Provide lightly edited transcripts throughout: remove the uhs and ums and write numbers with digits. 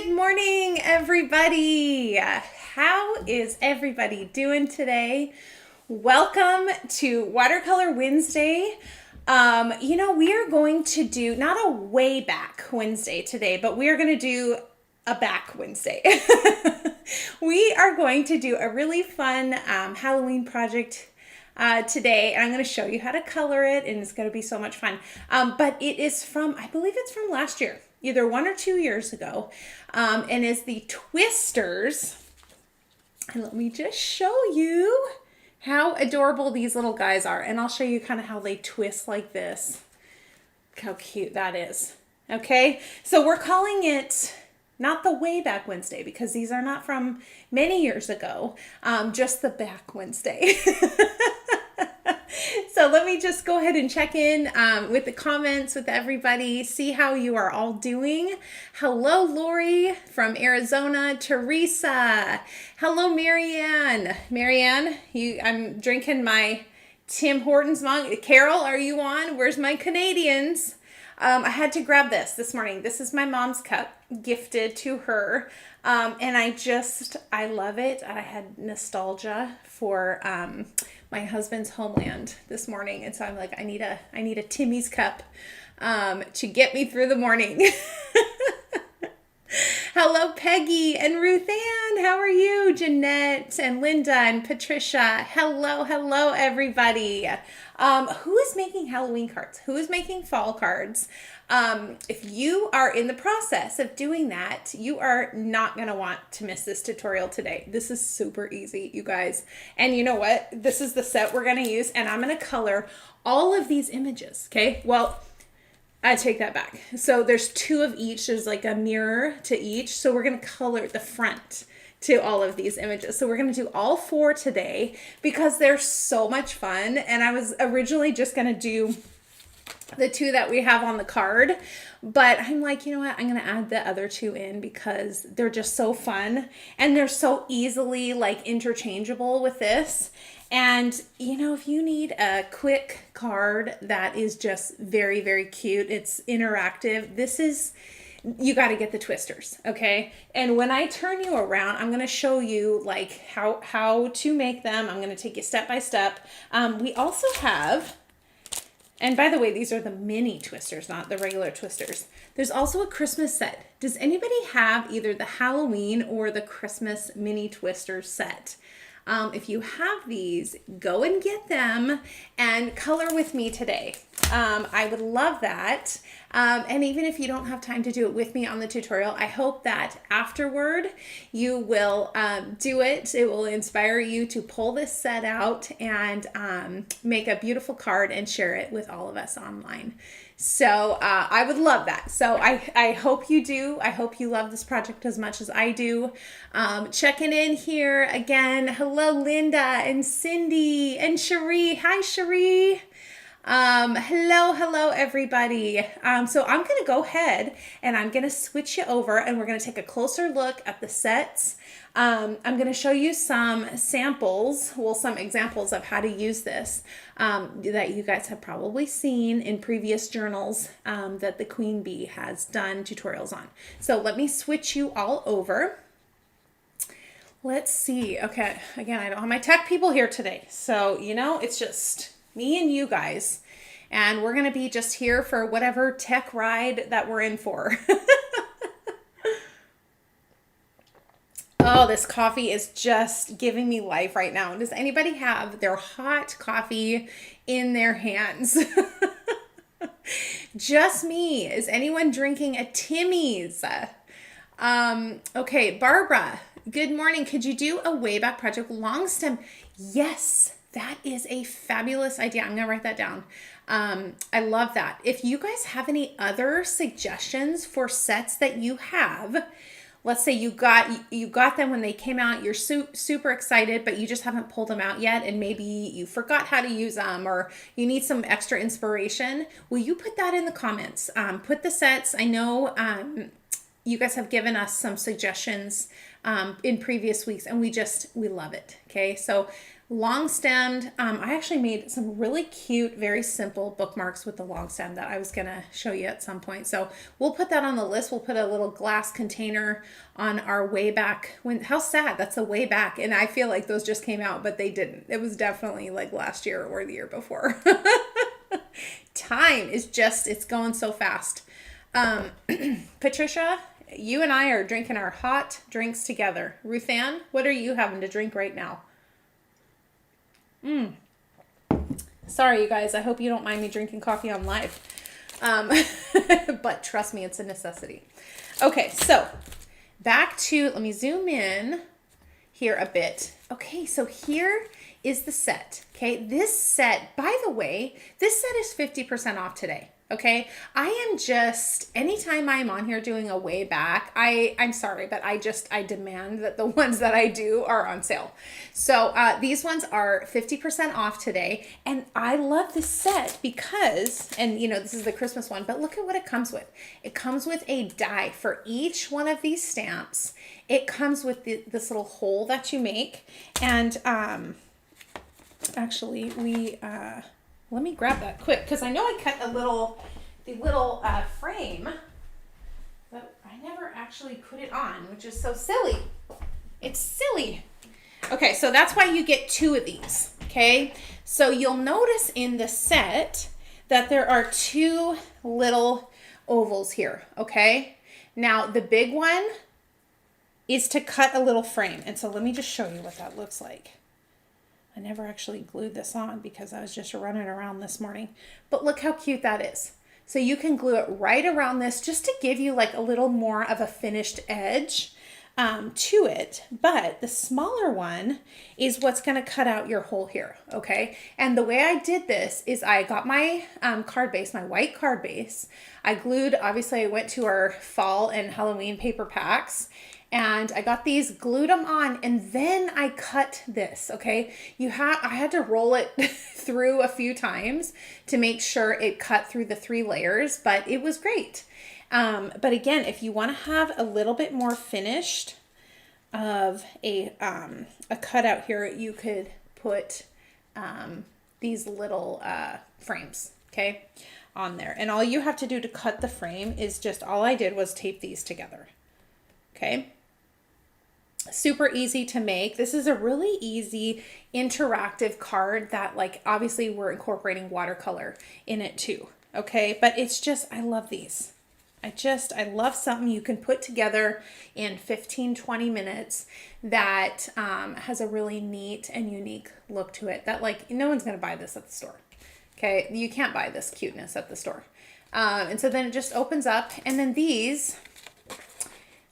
Good morning, everybody. How is everybody doing today? Welcome to Watercolor Wednesday. We are going to do not a way back Wednesday today, but we are going to do a back Wednesday. We are going to do a really fun Halloween project today, and I'm going to show you how to color it, and it's going to be so much fun. But it is from, I believe it's from last year, either 1 or 2 years ago, and is the Twisters. And let me just show you how adorable these little guys are, and I'll show you kind of how they twist like this. Look how cute that is. Okay, so we're calling it not the way back Wednesday because these are not from many years ago, just the back Wednesday. So let me just go ahead and check in with the comments with everybody, see how you are all doing. Hello, Lori from Arizona. Teresa. Hello, Marianne. Marianne, I'm drinking my Tim Hortons mug. Carol, are you on? Where's my Canadians? I had to grab this morning. This is my mom's cup, gifted to her. And I love it. I had nostalgia for my husband's homeland this morning. And so I'm like, I need a Timmy's cup to get me through the morning. Hello, Peggy and Ruth Ann. How are you? Jeanette and Linda and Patricia. Hello, everybody. Who is making Halloween cards? Who is making fall cards? If you are in the process of doing that, you are not going to want to miss this tutorial today. This is super easy, you guys. And you know what? This is the set we're going to use, and I'm going to color all of these images, okay? Well, I take that back. So there's 2 of each. There's like a mirror to each. So we're going to color the front to all of these images. So we're going to do all 4 today because they're so much fun. And I was originally just going to do the 2 that we have on the card, but I'm like, you know what? I'm going to add the other 2 in because they're just so fun and they're so easily like interchangeable with this. And if you need a quick card that is just very, very cute, it's interactive. You got to get the Twisters. Okay. And when I turn you around, I'm going to show you like how to make them. I'm going to take you step by step. We also have, and by the way, these are the mini Twisters, not the regular Twisters. There's also a Christmas set. Does anybody have either the Halloween or the Christmas mini Twister set? If you have these, go and get them and color with me today. I would love that. And even if you don't have time to do it with me on the tutorial, I hope that afterward you will do it. It will inspire you to pull this set out and make a beautiful card and share it with all of us online. So I would love that. So I hope you do. I hope you love this project as much as I do. Checking in here again. Hello, Linda and Cindy and Cherie. Hi, Cherie. Hello, everybody. So I'm going to go ahead and I'm going to switch you over and we're going to take a closer look at the sets. I'm going to show you some samples, some examples of how to use this that you guys have probably seen in previous journals that the Queen Bee has done tutorials on. So let me switch you all over. Let's see. Okay, again, I don't have my tech people here today. So, it's just me and you guys. And we're going to be just here for whatever tech ride that we're in for. Oh, this coffee is just giving me life right now. Does anybody have their hot coffee in their hands? Just me. Is anyone drinking a Timmy's? Okay, Barbara, good morning. Could you do a way back project long stem? Yes, that is a fabulous idea. I'm going to write that down. I love that. If you guys have any other suggestions for sets that you have, let's say you got them when they came out, you're super excited, but you just haven't pulled them out yet, and maybe you forgot how to use them, or you need some extra inspiration. Will you put that in the comments? Put the sets. I know you guys have given us some suggestions in previous weeks, and we love it. Okay, so long stemmed. I actually made some really cute, very simple bookmarks with the long stem that I was gonna show you at some point. So we'll put that on the list. We'll put a little glass container on our way back. How sad, that's a way back. And I feel like those just came out, but they didn't. It was definitely like last year or the year before. Time is just, it's going so fast. Patricia, you and I are drinking our hot drinks together. Ruth Ann, what are you having to drink right now? Sorry, you guys. I hope you don't mind me drinking coffee on live. But trust me, it's a necessity. Okay, so back to, let me zoom in here a bit. Okay, so here is the set. Okay, this set, by the way, this set is 50% off today. Okay, I am just, anytime I'm on here doing a way back, I'm sorry, but I demand that the ones that I do are on sale. So these ones are 50% off today. And I love this set because, and you know, this is the Christmas one, but look at what it comes with. It comes with a die for each one of these stamps. It comes with this little hole that you make. And actually let me grab that quick because I know I cut the little frame, but I never actually put it on, which is so silly. It's silly. Okay, so that's why you get 2 of these, okay? So you'll notice in the set that there are 2 little ovals here, okay? Now, the big one is to cut a little frame, and so let me just show you what that looks like. I never actually glued this on because I was just running around this morning. But look how cute that is. So you can glue it right around this just to give you like a little more of a finished edge to it. But the smaller one is what's going to cut out your hole here, okay? And the way I did this is I got my card base, my white card base. I glued, obviously I went to our fall and Halloween paper packs. And I got these, glued them on, and then I cut this, okay? I had to roll it through a few times to make sure it cut through the 3 layers, but it was great. But again, if you want to have a little bit more finished of a cutout here, you could put these little frames, okay, on there. And all you have to do to cut the frame is just, all I did was tape these together, okay? Super easy to make. This is a really easy interactive card that, like, obviously we're incorporating watercolor in it too, okay? But it's just, I love these. I love something you can put together in 15, 20 minutes that has a really neat and unique look to it that, like, no one's going to buy this at the store, okay? You can't buy this cuteness at the store. And so then it just opens up, and then these,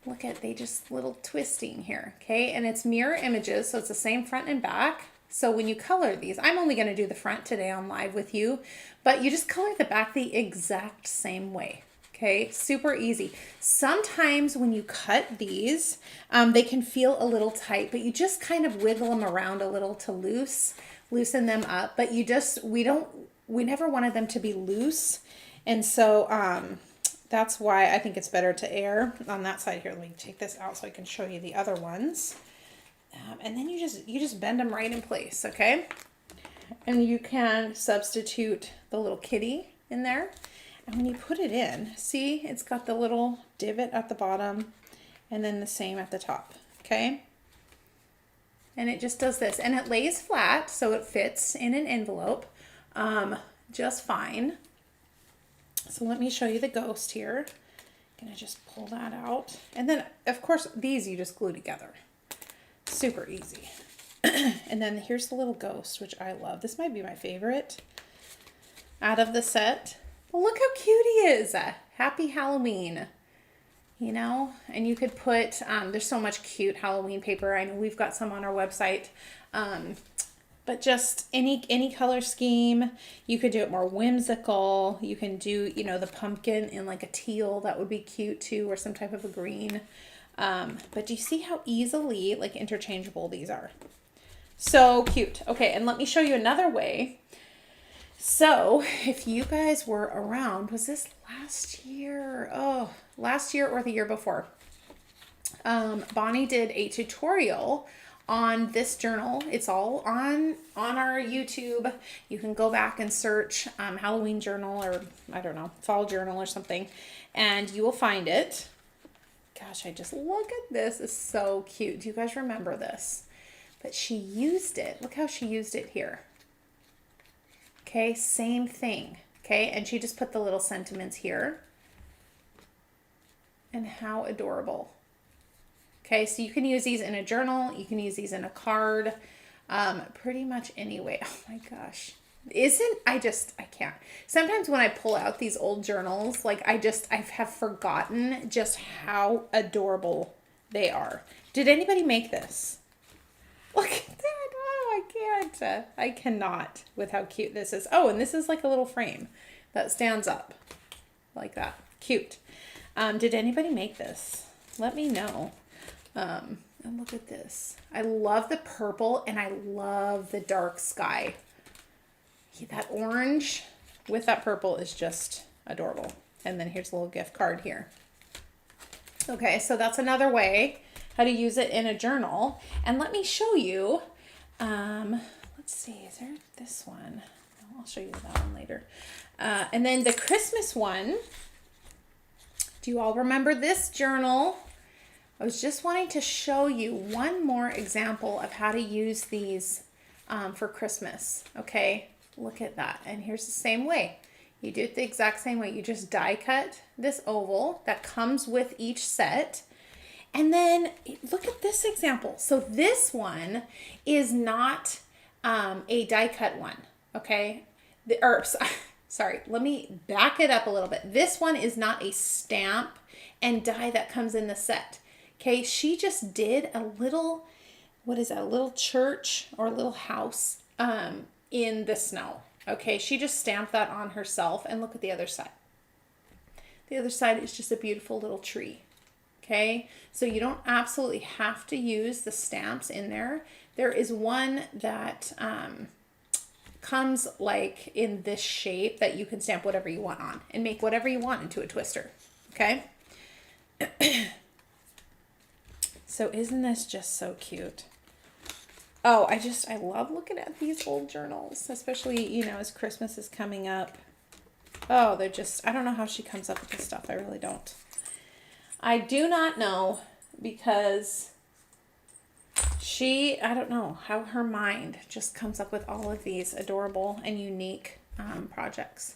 look at, they just little twisting here, okay? And it's mirror images, so it's the same front and back. So when you color these, I'm only going to do the front today on live with you, but you just color the back the exact same way, okay? Super easy. Sometimes when you cut these, they can feel a little tight, but you just kind of wiggle them around a little to loosen them up. But we never wanted them to be loose, and so that's why I think it's better to air on that side here. Let me take this out so I can show you the other ones. And then you just bend them right in place, okay? And you can substitute the little kitty in there. And when you put it in, see, it's got the little divot at the bottom and then the same at the top, okay? And it just does this. And it lays flat, so it fits in an envelope just fine. So let me show you the ghost here. I'm gonna just pull that out. And then, of course, these you just glue together. Super easy. And then here's the little ghost, which I love. This might be my favorite out of the set. But look how cute he is. Happy Halloween. You know, and you could put, there's so much cute Halloween paper. I know we've got some on our website. But just any color scheme. You could do it more whimsical. You can do, you know, the pumpkin in like a teal. That would be cute too, or some type of a green. But do you see how easily like interchangeable these are? So cute. Okay, and let me show you another way. So if you guys were around, was this last year? Oh, last year or the year before. Bonnie did a tutorial on this journal. It's all on our YouTube. You can go back and search Halloween journal, or I don't know, fall journal or something, and you will find it. Gosh, I just look at this. It's so cute. Do you guys remember this? But she used it. Look how she used it here. Okay, same thing. Okay, and she just put the little sentiments here. And how adorable. Okay, so you can use these in a journal. You can use these in a card. Pretty much anyway. Oh my gosh. I can't. Sometimes when I pull out these old journals, like I have forgotten just how adorable they are. Did anybody make this? Look at that. Oh, I can't. I cannot with how cute this is. Oh, and this is like a little frame that stands up like that. Cute. Did anybody make this? Let me know. And look at this. I love the purple and I love the dark sky. That orange with that purple is just adorable. And then here's a little gift card here. Okay, so that's another way how to use it in a journal. And let me show you, let's see, is there this one? I'll show you that one later. And then the Christmas one, do you all remember this journal? I was just wanting to show you one more example of how to use these for Christmas, okay? Look at that. And here's the same way. You do it the exact same way. You just die cut this oval that comes with each set. And then look at this example. So this one is not a die cut one, okay? Sorry, let me back it up a little bit. This one is not a stamp and die that comes in the set. Okay, she just did a little, what is that, a little church or a little house in the snow. Okay, she just stamped that on herself, and look at the other side. The other side is just a beautiful little tree. Okay, so you don't absolutely have to use the stamps in there. There is one that comes like in this shape that you can stamp whatever you want on and make whatever you want into a twister. Okay. So isn't this just so cute? Oh, I love looking at these old journals, especially, you know, as Christmas is coming up. Oh, they're just, I don't know how she comes up with this stuff. I really don't. I do not know, because I don't know how her mind just comes up with all of these adorable and unique projects.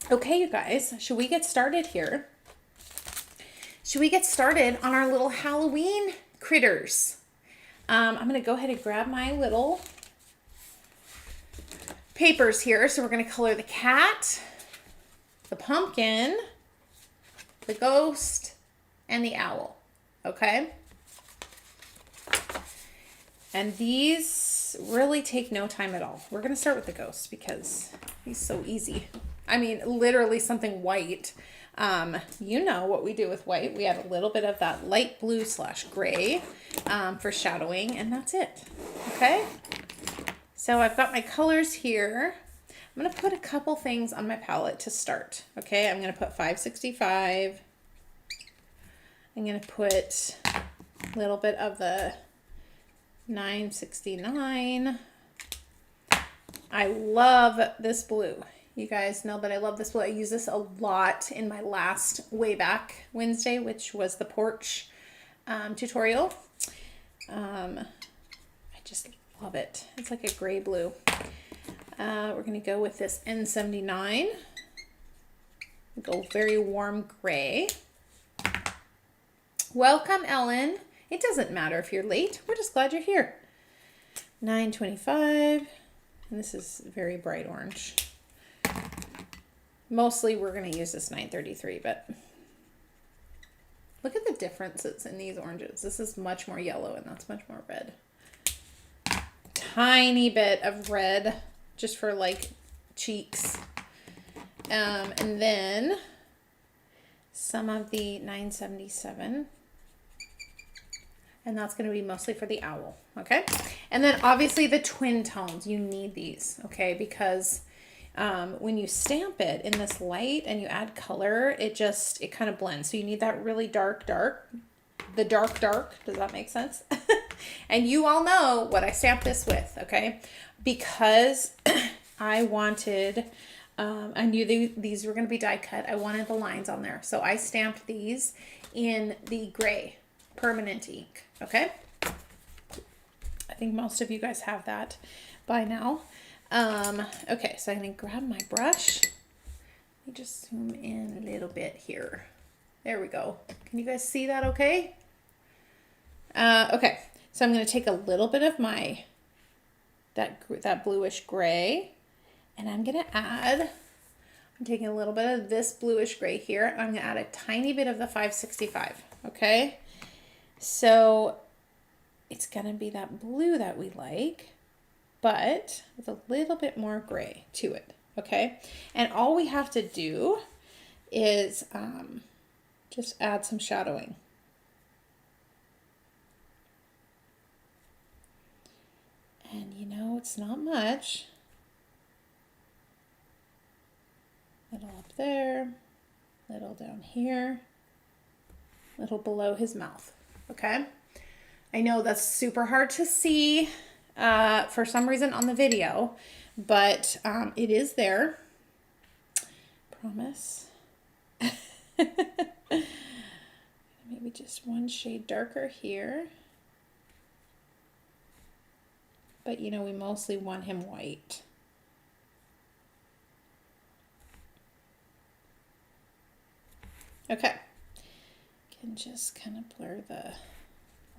Okay, you guys, should we get started here? Should we get started on our little Halloween critters? I'm going to go ahead and grab my little papers here. So we're going to color the cat, the pumpkin, the ghost, and the owl. Okay? And these really take no time at all. We're going to start with the ghost because he's so easy. I mean, literally something white. You know what we do with white. We add a little bit of that light blue / gray for shadowing, and that's it. Okay? So I've got my colors here. I'm going to put a couple things on my palette to start. Okay? I'm going to put 565. I'm going to put a little bit of the 969. I love this blue. You guys know that I love this blue. I use this a lot in my last Way Back Wednesday, which was the porch tutorial. I just love it. It's like a gray blue. We're going to go with this N79. Go very warm gray. Welcome, Ellen. It doesn't matter if you're late. We're just glad you're here. 925. And this is very bright orange. Mostly we're going to use this 933, but look at the differences in these oranges. This is much more yellow and that's much more red. Tiny bit of red just for like cheeks. And then some of the 977. And that's going to be mostly for the owl. Okay. And then obviously the twin tones, you need these. Okay. Because when you stamp it in this light and you add color, it kind of blends. So you need that really dark, the dark, does that make sense? And you all know what I stamped this with, okay? Because I wanted, I knew these were going to be die cut. I wanted the lines on there. So I stamped these in the gray permanent ink, okay? I think most of you guys have that by now. Okay, so I'm going to grab my brush. Let me just zoom in a little bit here. There we go. Can you guys see that okay? Okay, so I'm going to take a little bit of my, that bluish gray, and I'm going to add, I'm taking a little bit of this bluish gray here. I'm going to add a tiny bit of the 565, okay? So it's going to be that blue that we like, but with a little bit more gray to it, okay? And all we have to do is just add some shadowing. And you know, it's not much. Little up there, little down here, little below his mouth, okay? I know that's super hard to see for some reason on the video, but it is there. Promise. Maybe just one shade darker here. But you know, we mostly want him white. Okay. Can just kind of blur the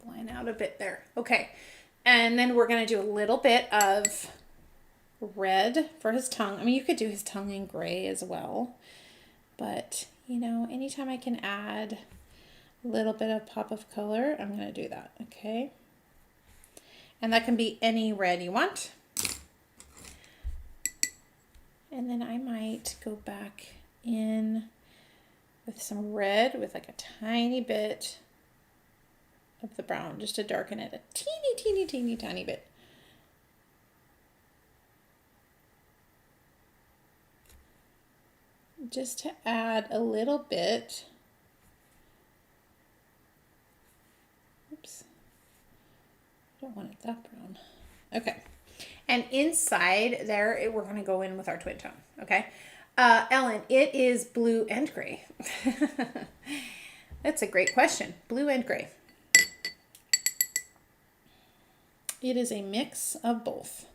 line out a bit there. Okay. And then we're going to do a little bit of red for his tongue. I mean, you could do his tongue in gray as well. But, you know, anytime I can add a little bit of pop of color, I'm going to do that. Okay. And that can be any red you want. And then I might go back in with some red with like a tiny bit of the brown, just to darken it a teeny tiny bit. Just to add a little bit. Oops. Don't want it that brown. Okay. And inside there, we're going to go in with our twin tone. Okay. Ellen, it is blue and gray. That's a great question. Blue and gray. It is a mix of both.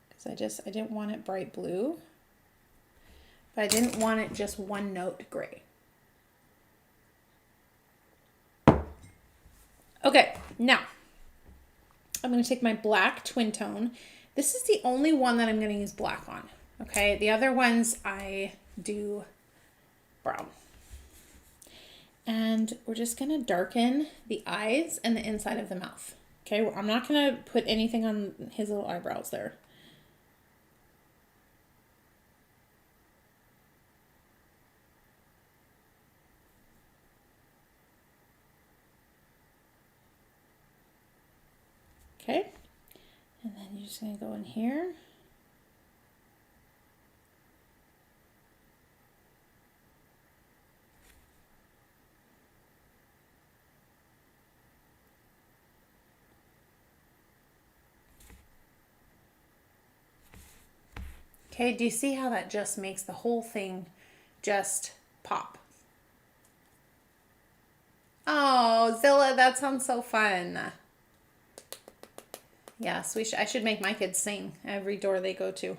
Because I didn't want it bright blue, but I didn't want it just one note gray. Okay, now I'm going to take my black twin tone. This is the only one that I'm going to use black on. Okay, the other ones I do brown. And we're just going to darken the eyes and the inside of the mouth. Okay, I'm not going to put anything on his little eyebrows there. Okay, and then you're just going to go in here. Okay, do you see how that just makes the whole thing just pop? Oh, Zilla, that sounds so fun. Yes, I should make my kids sing every door they go to.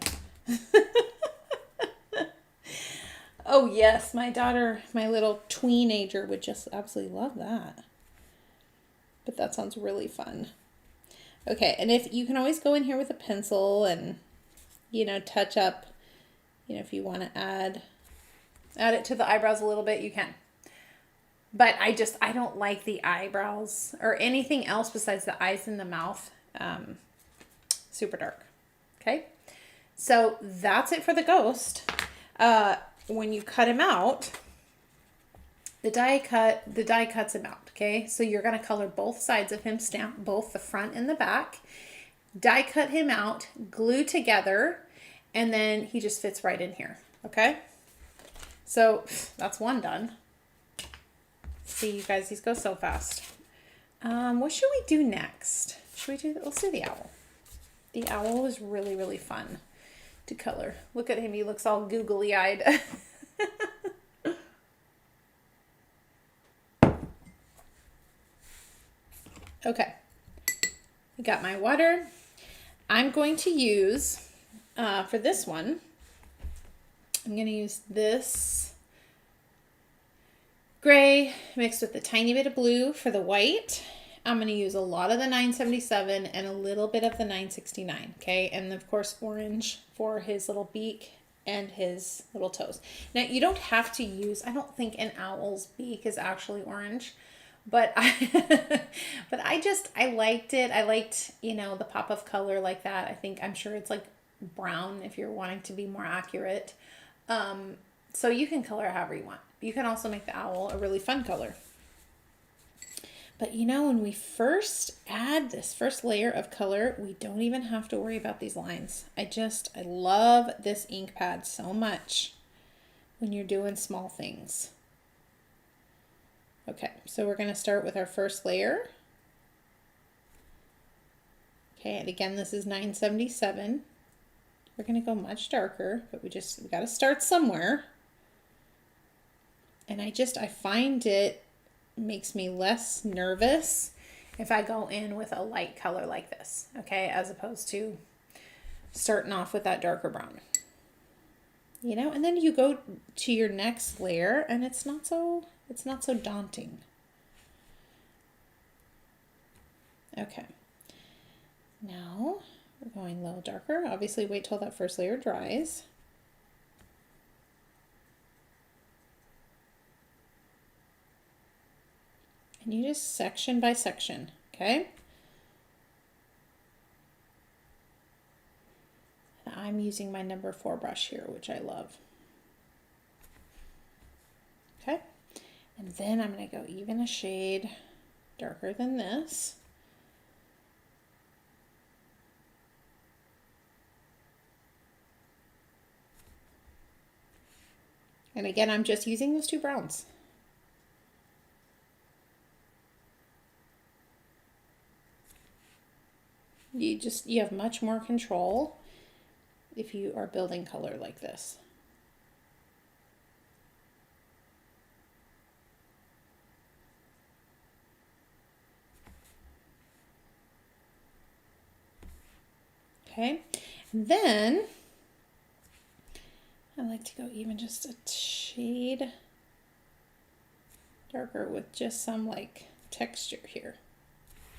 Oh yes, my daughter, my little tweenager would just absolutely love that. But that sounds really fun. Okay, and if you can always go in here with a pencil and, you know, touch up, you know, if you want to add it to the eyebrows a little bit, you can. But I don't like the eyebrows or anything else besides the eyes and the mouth. Super dark. Okay. So that's it for the ghost. When you cut him out, the die cuts him out. Okay. So you're going to color both sides of him, stamp both the front and the back, die cut him out, glue together, and then he just fits right in here. Okay. So that's one done. See, you guys, these go so fast. What should we do next? Let's do the owl. The owl is really, really fun to color. Look at him, he looks all googly-eyed. Okay, I got my water. I'm going to use, for this one, I'm going to use this gray mixed with a tiny bit of blue for the white. I'm going to use a lot of the 977 and a little bit of the 969, okay? And of course orange for his little beak and his little toes. Now you don't have to use, I don't think an owl's beak is actually orange, but I liked it. I liked, you know, the pop of color like that. I'm sure it's like brown if you're wanting to be more accurate. So you can color however you want. You can also make the owl a really fun color. But you know, when we first add this first layer of color, we don't even have to worry about these lines. I love this ink pad so much when you're doing small things. Okay, so we're going to start with our first layer. Okay, and again, this is 977. We're going to go much darker, but we got to start somewhere. And I find it makes me less nervous if I go in with a light color like this, okay, as opposed to starting off with that darker brown. You know, and then you go to your next layer and it's not so daunting. Okay. Now we're going a little darker. Obviously wait till that first layer dries. And you just section by section, okay? And I'm using my number 4 brush here, which I love. Okay, and then I'm going to go even a shade darker than this. And again, I'm just using those 2 browns. You have much more control if you are building color like this. Okay, and then I like to go even just a shade darker with just some like texture here,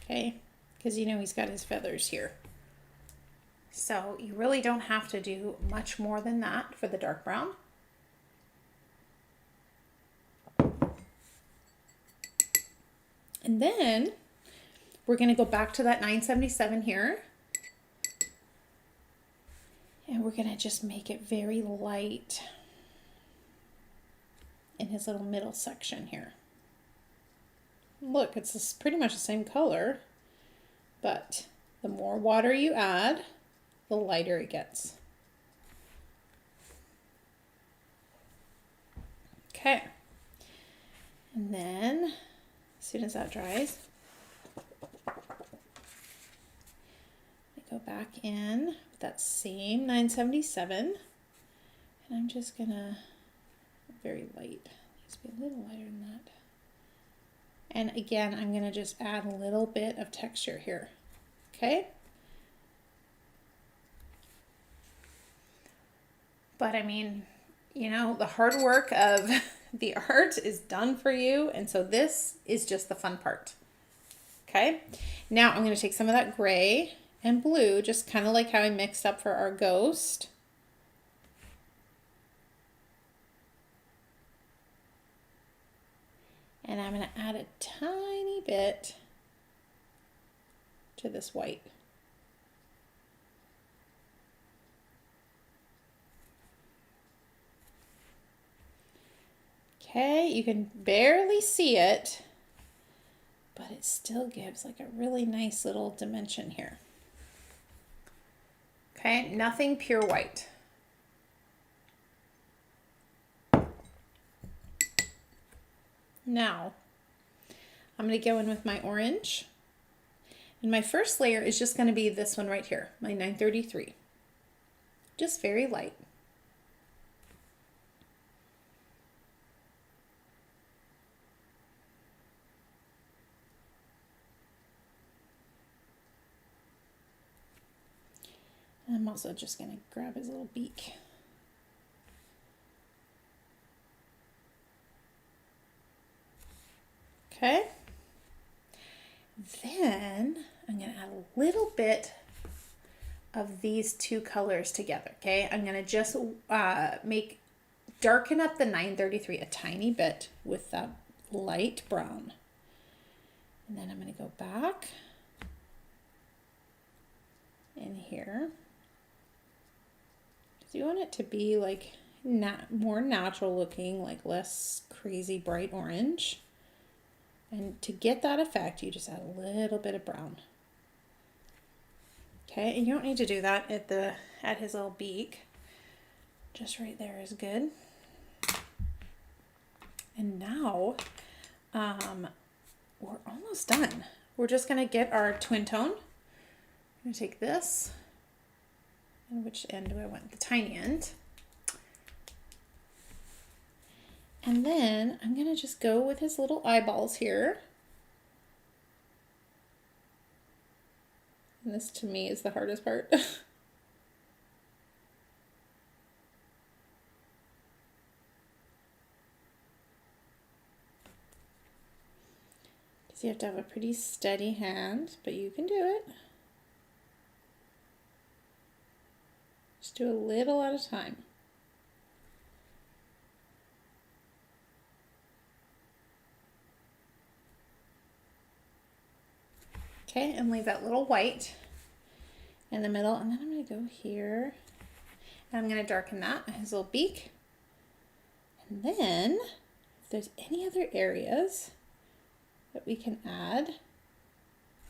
okay? Because you know he's got his feathers here. So you really don't have to do much more than that for the dark brown. And then we're going to go back to that 977 here. And we're going to just make it very light in his little middle section here. Look, it's pretty much the same color, but the more water you add, the lighter it gets. Okay. And then as soon as that dries, I go back in with that same 977, and I'm just gonna very light. Needs to be a little lighter than that. And again, I'm gonna just add a little bit of texture here. Okay. But I mean, you know, the hard work of the art is done for you. And so this is just the fun part. Okay. Now I'm going to take some of that gray and blue, just kind of like how I mixed up for our ghost. And I'm going to add a tiny bit to this white. Okay, you can barely see it, but it still gives like a really nice little dimension here. Okay, nothing pure white. Now, I'm going to go in with my orange. And my first layer is just going to be this one right here, my 933. Just very light. And I'm also just going to grab his little beak. Okay. Then I'm going to add a little bit of these two colors together. Okay. I'm going to just darken up the 933 a tiny bit with that light brown. And then I'm going to go back in here. So you want it to be like more natural looking, like less crazy bright orange. And to get that effect, you just add a little bit of brown. Okay, and you don't need to do that at his little beak. Just right there is good. And now, we're almost done. We're just gonna get our twin tone. I'm gonna take this. And which end do I want? The tiny end. And then I'm going to just go with his little eyeballs here. And this to me is the hardest part. Because you have to have a pretty steady hand, but you can do it. Just do a little at a time. Okay, and leave that little white in the middle. And then I'm going to go here. And I'm going to darken that, his little beak. And then, if there's any other areas that we can add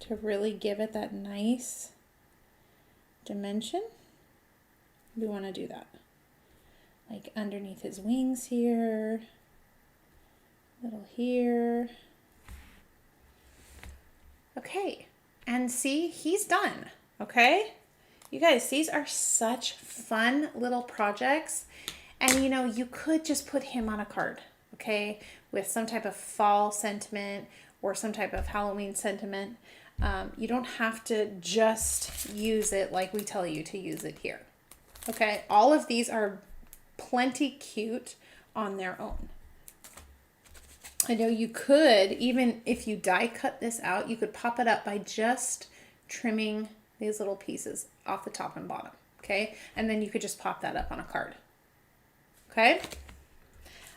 to really give it that nice dimension, we want to do that. Like underneath his wings here, little here. Okay, and see, he's done, okay? You guys, these are such fun little projects. And you know, you could just put him on a card, okay? With some type of fall sentiment or some type of Halloween sentiment. You don't have to just use it like we tell you to use it here. Okay, all of these are plenty cute on their own. I know you could, even if you die cut this out, you could pop it up by just trimming these little pieces off the top and bottom, okay? And then you could just pop that up on a card, okay?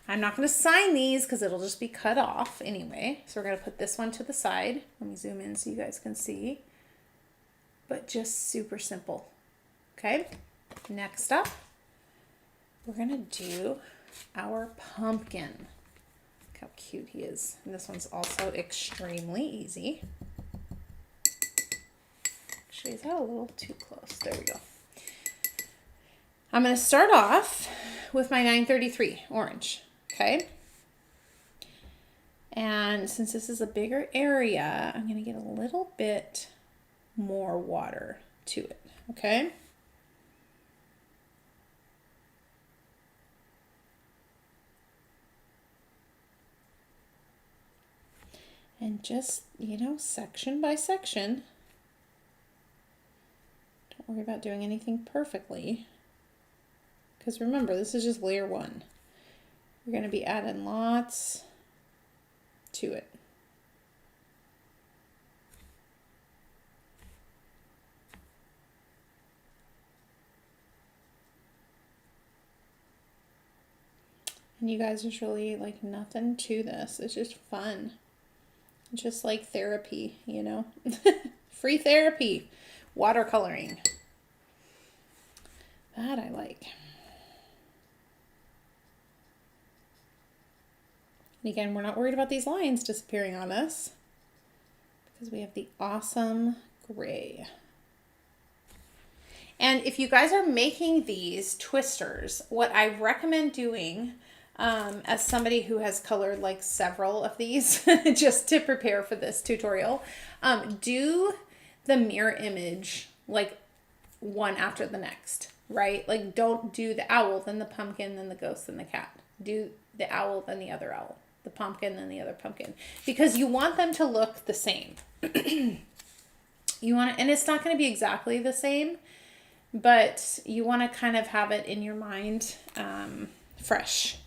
I'm not going to sign these because it'll just be cut off anyway. So we're going to put this one to the side. Let me zoom in so you guys can see. But just super simple, okay? Next up, we're going to do our pumpkin. Look how cute he is. And this one's also extremely easy. Actually, is that a little too close? There we go. I'm going to start off with my 933 orange, okay? And since this is a bigger area, I'm going to get a little bit more water to it, okay? And just, you know, section by section. Don't worry about doing anything perfectly. Because remember, this is just layer one. You're going to be adding lots to it. And you guys, there's really like nothing to this. It's just fun. Just like therapy, you know, free therapy, watercoloring. That I like. And again, we're not worried about these lines disappearing on us because we have the awesome gray. And if you guys are making these twisters, what I recommend doing as somebody who has colored like several of these just to prepare for this tutorial, do the mirror image like one after the next, right? Like don't do the owl, then the pumpkin, then the ghost, then the cat. Do the owl, then the other owl, the pumpkin, then the other pumpkin, because you want them to look the same. You want to, and it's not going to be exactly the same, but you want to kind of have it in your mind fresh.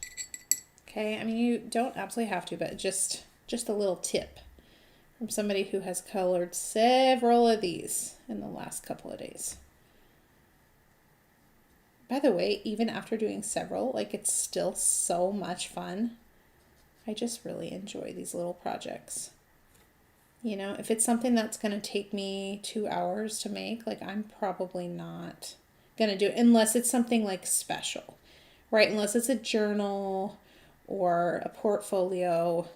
Okay, I mean, you don't absolutely have to, but just a little tip from somebody who has colored several of these in the last couple of days. By the way, even after doing several, like it's still so much fun. I just really enjoy these little projects. You know, if it's something that's going to take me 2 hours to make, like I'm probably not going to do it unless it's something like special, right? Unless it's a journal or a portfolio.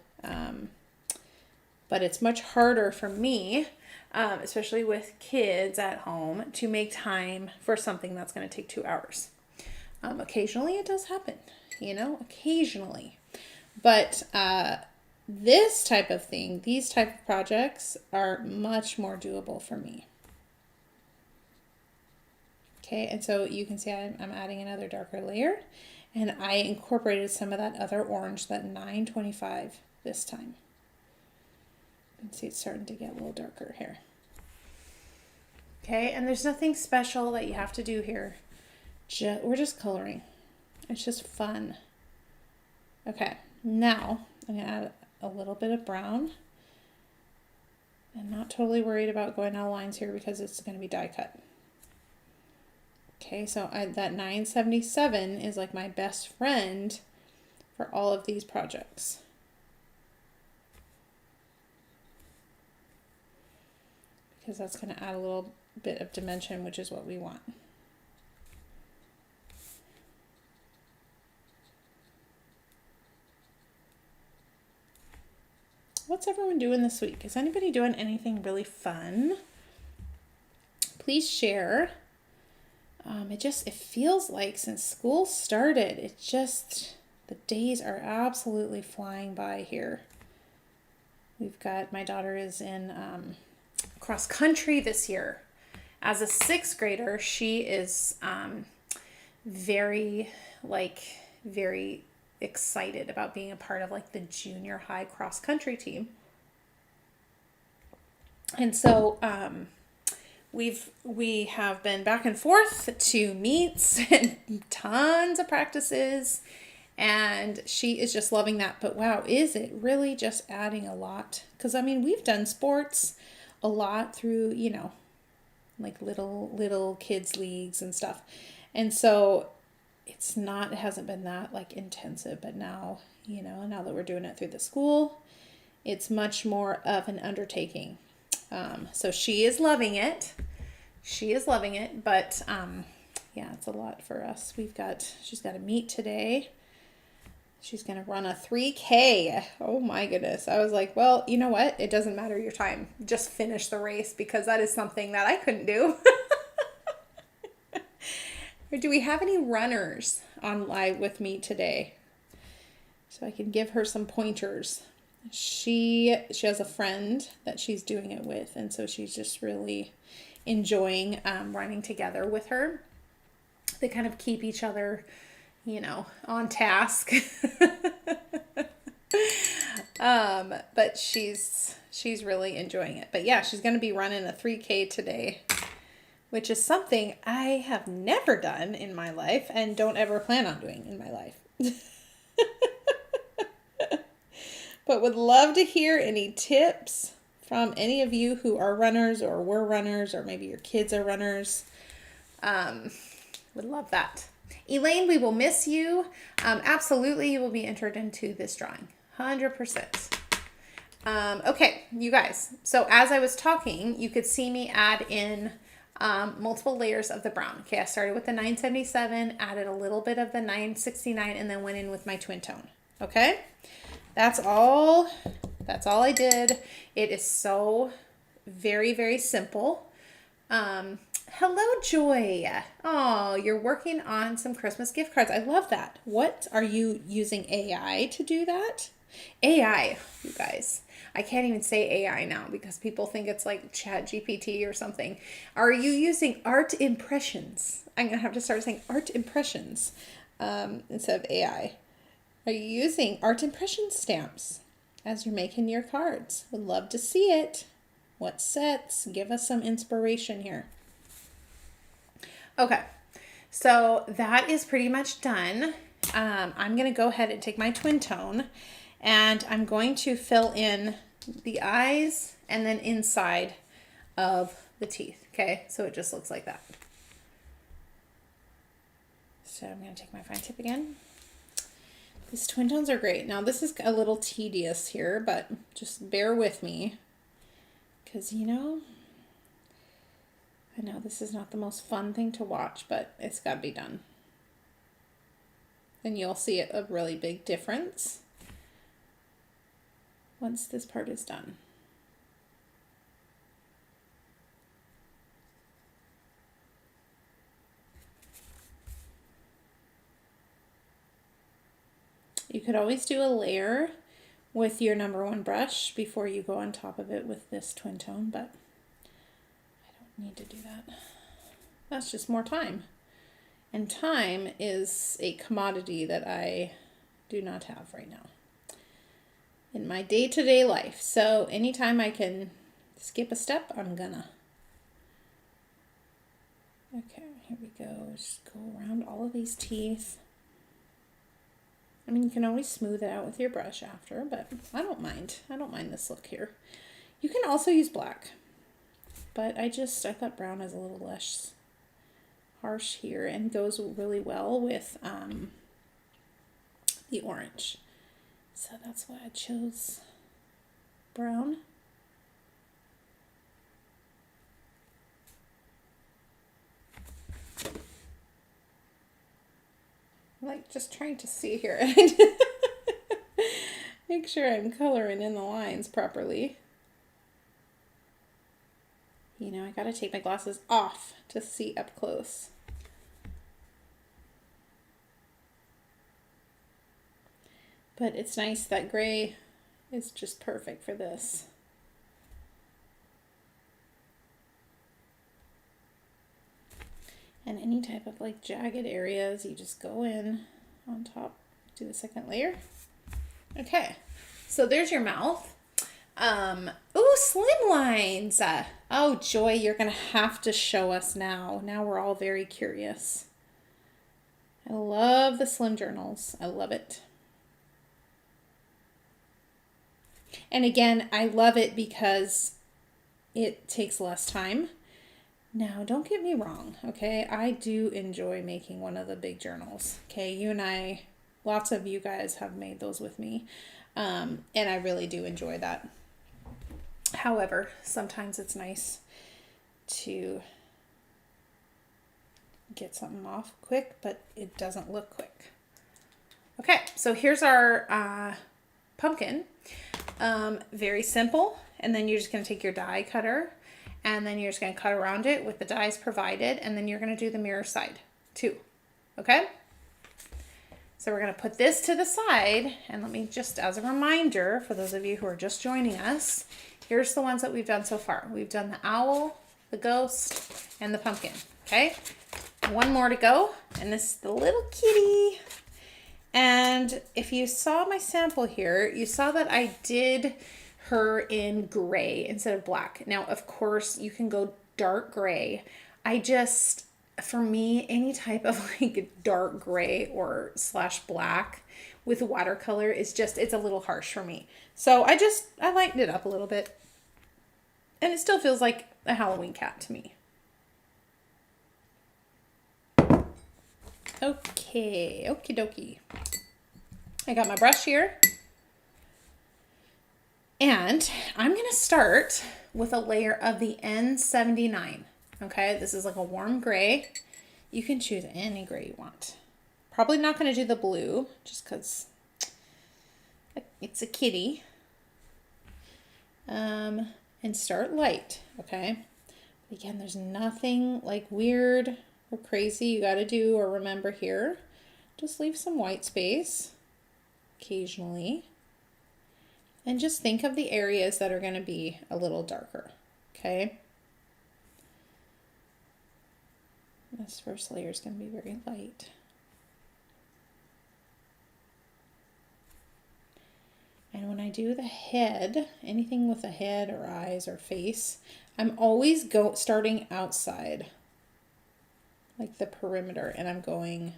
But it's much harder for me, especially with kids at home, to make time for something that's going to take 2 hours. Occasionally it does happen, you know, occasionally. But this type of thing, these type of projects are much more doable for me. Okay, and so you can see I'm adding another darker layer, and I incorporated some of that other orange, that 925 this time. You can see it's starting to get a little darker here. Okay, and there's nothing special that you have to do here. We're just coloring. It's just fun. Okay, now I'm going to add a little bit of brown. I'm not totally worried about going out of lines here because it's going to be die cut. Okay, so that 977 is like my best friend for all of these projects. Because that's going to add a little bit of dimension, which is what we want. What's everyone doing this week? Is anybody doing anything really fun? Please share. It feels like since school started, the days are absolutely flying by here. My daughter is in cross country this year. As a 6th grader, she is very excited about being a part of like the junior high cross country team. And so we have been back and forth to meets and tons of practices, and she is just loving that. But wow, is it really just adding a lot? Because I mean, we've done sports a lot through, you know, like little kids leagues and stuff. And so it hasn't been that like intensive, but now, you know, now that we're doing it through the school, it's much more of an undertaking. So she is loving it. But yeah, it's a lot for us. She's got a meet today. She's going to run a 3K. Oh my goodness. I was like, well, you know what? It doesn't matter your time. Just finish the race, because that is something that I couldn't do. Do we have any runners on live with me today? So I can give her some pointers. She has a friend that she's doing it with, and so she's just really enjoying running together with her. They kind of keep each other, you know, on task. But she's really enjoying it. But yeah, she's going to be running a 3K today, which is something I have never done in my life and don't ever plan on doing in my life. But would love to hear any tips from any of you who are runners or were runners, or maybe your kids are runners. Would love that. Elaine, we will miss you. Absolutely, you will be entered into this drawing. 100%. Okay, you guys. So as I was talking, you could see me add in multiple layers of the brown. Okay, I started with the 977, added a little bit of the 969, and then went in with my twin tone. Okay, that's all I did. It is so very, very simple. Hello, Joy. Oh, you're working on some Christmas gift cards. I love that. What are you using AI to do that? AI, you guys. I can't even say AI now because people think it's like Chat GPT or something. Are you using art impressions? I'm going to have to start saying art impressions instead of AI. Are you using art impression stamps as you're making your cards? Would love to see it. What sets? Give us some inspiration here. Okay, so that is pretty much done. I'm going to go ahead and take my twin tone and I'm going to fill in the eyes and then inside of the teeth. Okay, so it just looks like that. So I'm going to take my fine tip again. These twin tones are great. Now this is a little tedious here, but just bear with me because, you know, I know this is not the most fun thing to watch, but it's got to be done. And you'll see a really big difference once this part is done. You could always do a layer with your #1 brush before you go on top of it with this twin tone, but need to do that. That's just more time. And time is a commodity that I do not have right now in my day-to-day life. So anytime I can skip a step, I'm gonna. Okay, here we go. Just go around all of these teeth. I mean, you can always smooth it out with your brush after, but I don't mind. I don't mind this look here. You can also use black. But I thought brown is a little less harsh here and goes really well with the orange. So that's why I chose brown. I'm like just trying to see here. Make sure I'm coloring in the lines properly. You know, I gotta take my glasses off to see up close. But it's nice that gray is just perfect for this. And any type of like jagged areas, you just go in on top, do the second layer. Okay, so there's your mouth. Oh, slim lines. Oh, Joy, you're going to have to show us now. Now we're all very curious. I love the slim journals. I love it. And again, I love it because it takes less time. Now, don't get me wrong, okay? I do enjoy making one of the big journals. Okay, you and I, lots of you guys have made those with me. And I really do enjoy that. However, sometimes it's nice to get something off quick, but it doesn't look quick. Okay, so here's our pumpkin. Very simple. And then you're just going to take your die cutter and then you're just going to cut around it with the dies provided. And then you're going to do the mirror side too. Okay? So we're going to put this to the side. And let me just, as a reminder, for those of you who are just joining us, here's the ones that we've done so far. We've done the owl, the ghost, and the pumpkin. Okay? One more to go. And this is the little kitty. And if you saw my sample here, you saw that I did her in gray instead of black. Now, of course, you can go dark gray. For me, any type of like dark gray or / black with watercolor is just, it's a little harsh for me. So I lightened it up a little bit. And it still feels like a Halloween cat to me. Okay, okie dokie. I got my brush here. And I'm going to start with a layer of the N79. Okay, this is like a warm gray. You can choose any gray you want. Probably not going to do the blue just because it's a kitty. And start light, okay? Again, there's nothing like weird or crazy you got to do or remember here. Just leave some white space occasionally. And just think of the areas that are going to be a little darker, okay? This first layer is going to be very light. And when I do the head, anything with a head or eyes or face, I'm always starting outside, like the perimeter, and I'm going,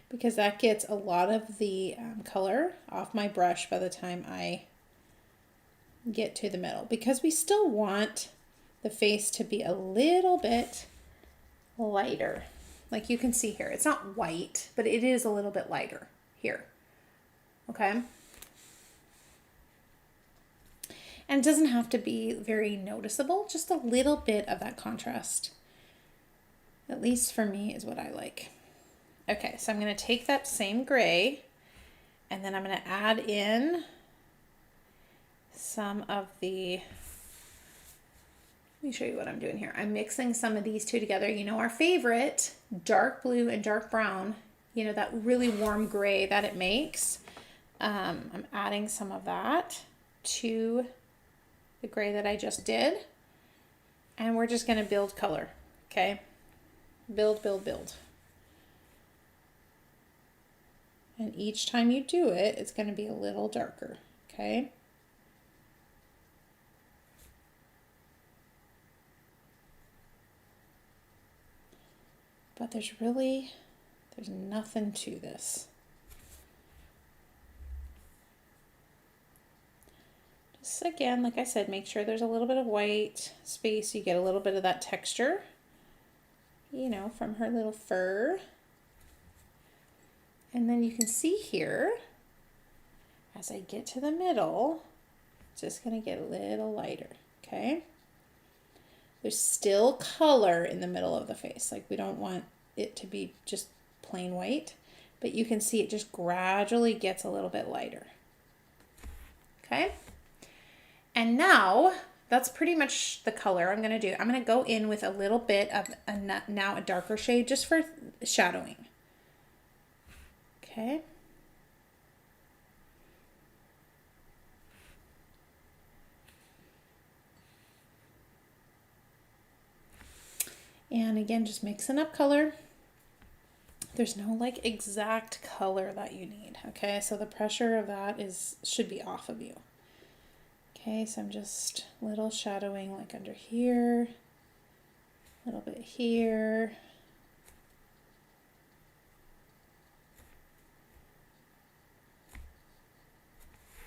because that gets a lot of the color off my brush by the time I get to the middle, because we still want the face to be a little bit lighter. Like you can see here, it's not white, but it is a little bit lighter here, okay? And it doesn't have to be very noticeable, just a little bit of that contrast. At least for me is what I like. Okay, so I'm going to take that same gray and then I'm going to add in some of the, let me show you what I'm doing here. I'm mixing some of these two together. You know, our favorite, dark blue and dark brown, you know, that really warm gray that it makes. I'm adding some of that to the gray that I just did. And we're just going to build color, okay? Build, build, build. And each time you do it, it's going to be a little darker, okay? But there's nothing to this. Just again, like I said, make sure there's a little bit of white space. You get a little bit of that texture, you know, from her little fur. And then you can see here, as I get to the middle, it's just going to get a little lighter, okay? There's still color in the middle of the face. Like we don't want it to be just plain white, but you can see it just gradually gets a little bit lighter. Okay? And now that's pretty much the color I'm going to do. I'm going to go in with a little bit of now a darker shade just for shadowing. Okay? And again, just mixing up color. There's no like exact color that you need, okay? So the pressure of that should be off of you. Okay, so I'm just little shadowing like under here, a little bit here.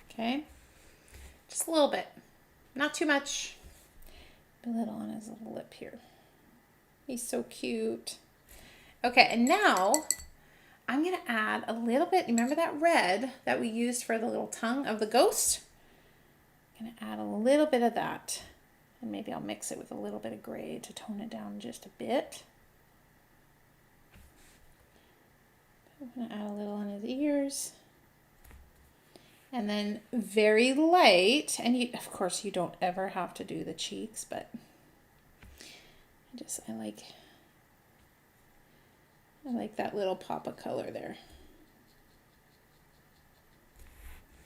Okay, just a little bit, not too much. A little on his little lip here. He's so cute. Okay, and now I'm going to add a little bit, remember that red that we used for the little tongue of the ghost? I'm going to add a little bit of that. And maybe I'll mix it with a little bit of gray to tone it down just a bit. I'm going to add a little on his ears. And then very light, and of course you don't ever have to do the cheeks, but I like that little pop of color there.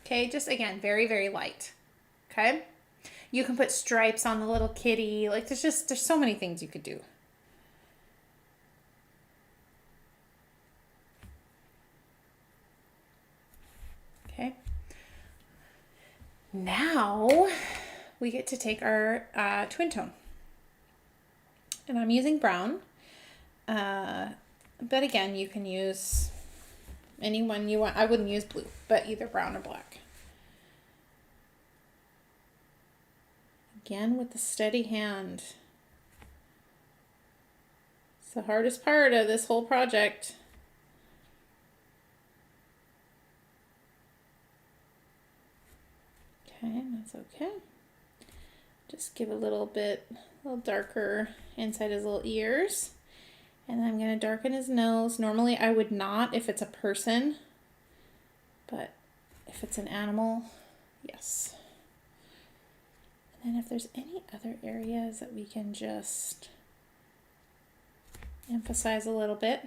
Okay, just again, very, very light. Okay? You can put stripes on the little kitty. Like there's so many things you could do. Okay. Now we get to take our twin tone. And I'm using brown. But again, you can use any one you want. I wouldn't use blue, but either brown or black. Again, with the steady hand. It's the hardest part of this whole project. Okay, that's okay. Just give a little darker inside his little ears. And then I'm going to darken his nose. Normally I would not if it's a person, but if it's an animal, yes. And And if there's any other areas that we can just emphasize a little bit.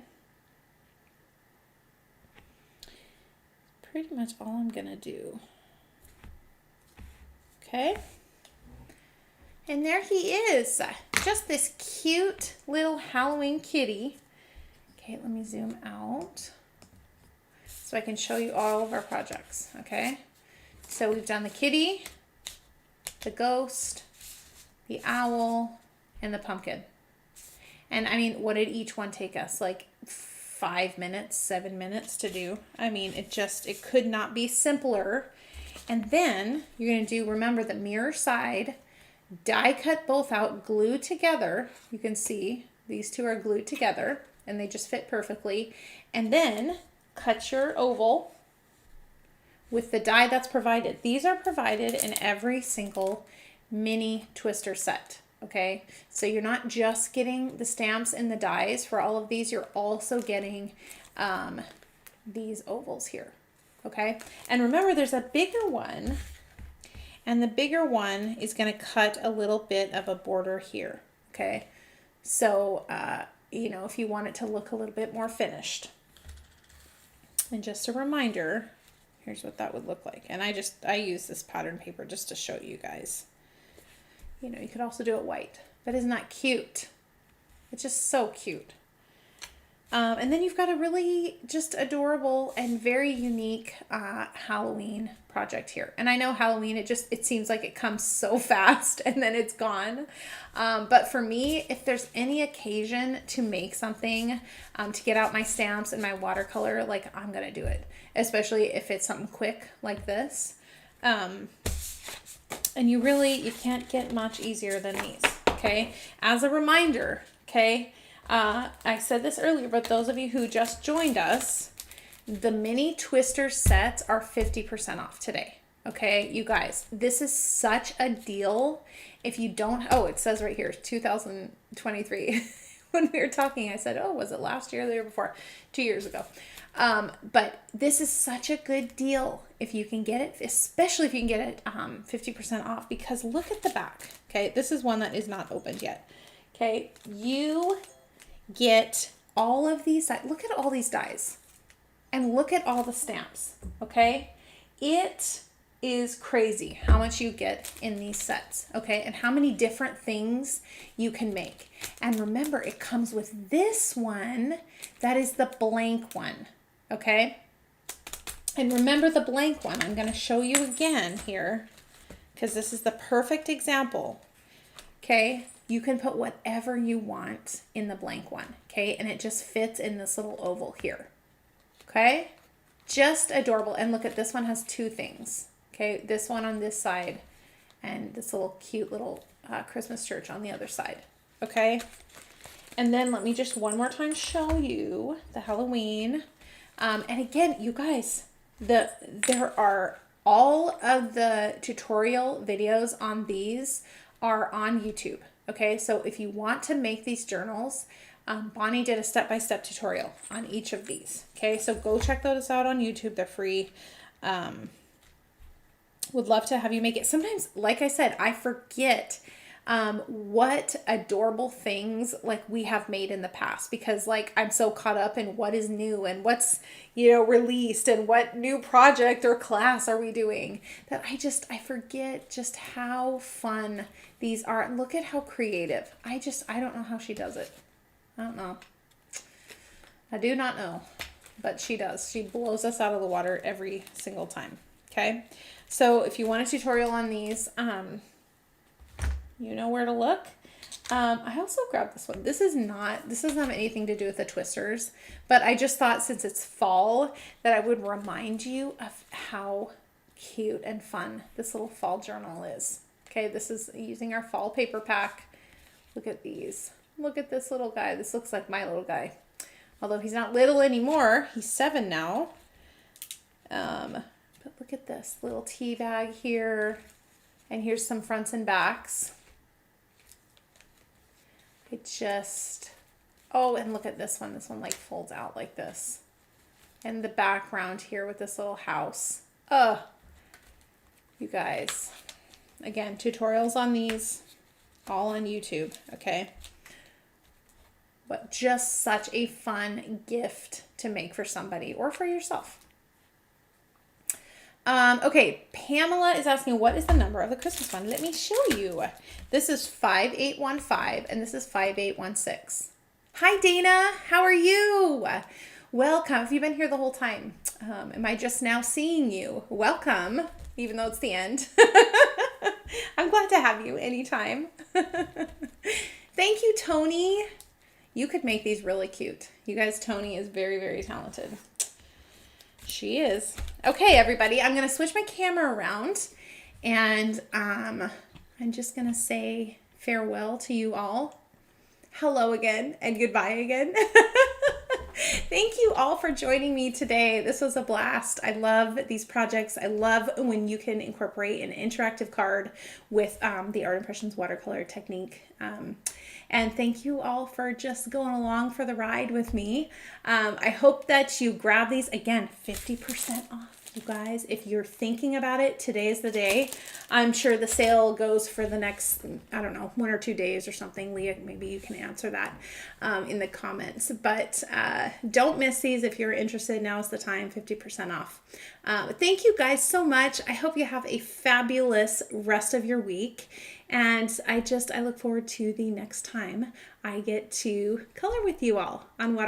Pretty much all I'm gonna do. Okay. And there he is, just this cute little Halloween kitty. Okay, let me zoom out so I can show you all of our projects, okay? So we've done the kitty, the ghost, the owl, and the pumpkin. And I mean, what did each one take us? Like 5 minutes, 7 minutes to do. I mean, it could not be simpler. And then you're gonna do, remember, the mirror side, die cut both out, glue together. You can see these two are glued together and they just fit perfectly. And then cut your oval with the die that's provided. These are provided in every single mini twister set. Okay, so you're not just getting the stamps and the dies for all of these, you're also getting these ovals here. Okay, and remember there's a bigger one, and the bigger one is going to cut a little bit of a border here. Okay, so you know, if you want it to look a little bit more finished. And just a reminder, here's what that would look like. And I use this pattern paper just to show you guys. You know, you could also do it white, but isn't that cute? It's just so cute. And then you've got a really just adorable and very unique Halloween project here. And I know Halloween, it seems like it comes so fast and then it's gone. But for me, if there's any occasion to make something, to get out my stamps and my watercolor, like I'm gonna do it, especially if it's something quick like this. And you can't get much easier than these, okay? As a reminder, okay, I said this earlier, but those of you who just joined us, the mini twister sets are 50% off today, okay? You guys, this is such a deal. If you don't, oh, it says right here, 2023. When we were talking, I said, oh, was it last year or the year before? 2 years ago. But this is such a good deal if you can get it, especially if you can get it 50% off, because look at the back. Okay, this is one that is not opened yet. Okay, you get all of these. Look at all these dies and look at all the stamps. Okay, it is crazy how much you get in these sets, okay, and how many different things you can make. And remember, it comes with this one that is the blank one, okay? And remember the blank one, I'm going to show you again here because this is the perfect example, okay? You can put whatever you want in the blank one, okay? And it just fits in this little oval here, okay? Just adorable. And look at this one, has two things. Okay, this one on this side and this little cute little Christmas church on the other side. Okay, and then let me just one more time show you the Halloween. And again, you guys, there are all of the tutorial videos on these are on YouTube. Okay, so if you want to make these journals, Bonnie did a step-by-step tutorial on each of these. Okay, so go check those out on YouTube. They're free. Would love to have you make it. Sometimes, like I said, I forget what adorable things like we have made in the past, because like I'm so caught up in what is new and what's, you know, released and what new project or class are we doing, that I forget just how fun these are. And look at how creative. I don't know how she does it. I don't know. I do not know, but she does. She blows us out of the water every single time. Okay. So if you want a tutorial on these, you know where to look. I also grabbed this one. This doesn't have anything to do with the twisters, but I just thought since it's fall that I would remind you of how cute and fun this little fall journal is. Okay, this is using our fall paper pack. Look at these. Look at this little guy. This looks like my little guy. Although he's not little anymore. He's 7 now. But look at this little tea bag here. And here's some fronts and backs. It just, oh, and look at this one. This one like folds out like this. And the background here with this little house. You guys, Again, tutorials on these, all on YouTube, okay? But just such a fun gift to make for somebody or for yourself. Okay, Pamela is asking, what is the number of the Christmas one? Let me show you. This is 5815 and this is 5816. Hi, Dana. How are you? Welcome. Have you been here the whole time? Am I just now seeing you? Welcome, even though it's the end. I'm glad to have you anytime. Thank you, Tony. You could make these really cute. You guys, Tony is very, very talented. She is. Okay, everybody, I'm going to switch my camera around and I'm just going to say farewell to you all. Hello again and goodbye again. Thank you all for joining me today. This was a blast. I love these projects. I love when you can incorporate an interactive card with the Art Impressions watercolor technique. And thank you all for just going along for the ride with me. I hope that you grab these. Again, 50% off. You guys, if you're thinking about it, today's the day. I'm sure the sale goes for the next, I don't know, 1 or 2 days or something. Leah, maybe you can answer that in the comments. But don't miss these if you're interested. Now is the time, 50% off. Thank you guys so much. I hope you have a fabulous rest of your week. And I look forward to the next time I get to color with you all on Water.